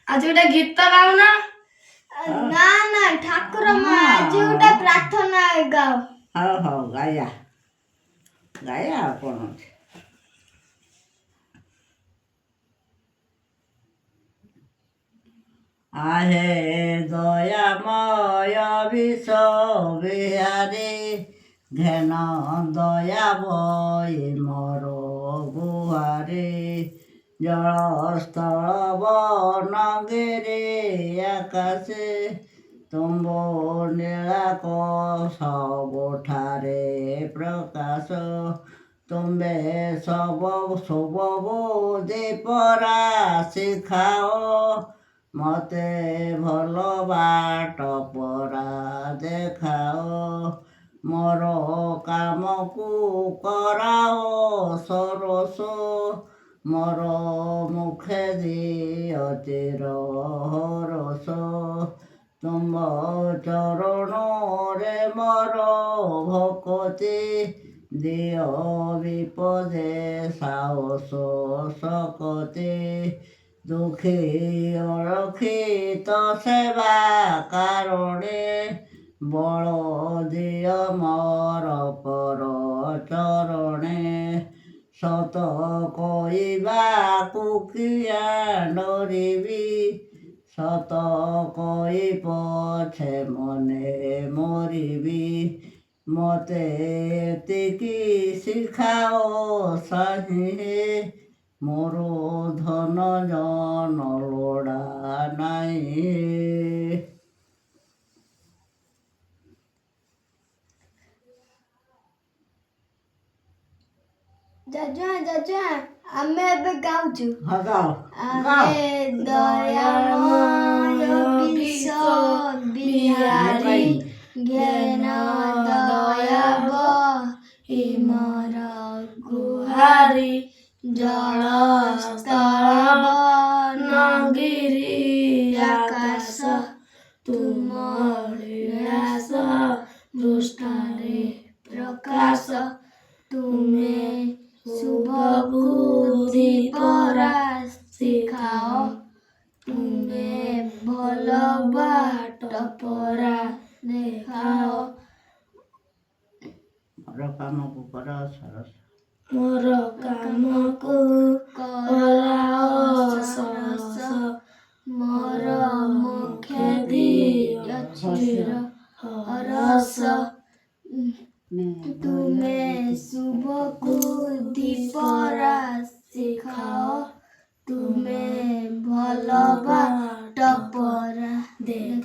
आज गोटे गीत गाओ ना ना ना ठाकुर माँ आज गोटे प्रार्थना गाओ। ହଉ ହଉ ଗାଇବା ଗାଇବା ଆଉ କ'ଣ ଅଛି। आहे दयामय विश्व बिहारी घेन दया भई मोर गुहारी जलस्थल बनगिरी आकाशे तुम नीलाक सबठारे प्रकाश तुम्बे सब शुभ बुद्धि परा शिखाओ मते भल बाट परा देखाओ मोर काम को कराओ सरस मोर मुखे दियो चिर हरस तुम चरण रे मोर भक्ति दियो विपदे साहस सकति दुखी रक्षित सेवा कारणे बल दियो मोर पर चरणे सत कहवाकू किया डरिबी सत कही पछे मने मरिबी मते एतिकी शिखाओ साही मोर धन जन लोड़ा नहीं। जजुआ आमे एबे गाउछु। हाँ गाओ आहे दयामय विश्व बिहारी ज्ञान दया बही मोर गुहारी जल स्थल बनगिरी आकाश तुम लीलास दृष्टारे प्रकाश तुमे शुभ बुद्धि परा शिखाओ तुमे भल बाट परा देखाओ मोर काम को करा सरस मोर काम को कराओ सरस मोर मुखे दियो चिर हरस तुमे शुभ बुद्धि परा शिखाओ तुमे भल बाट परा देखाओ।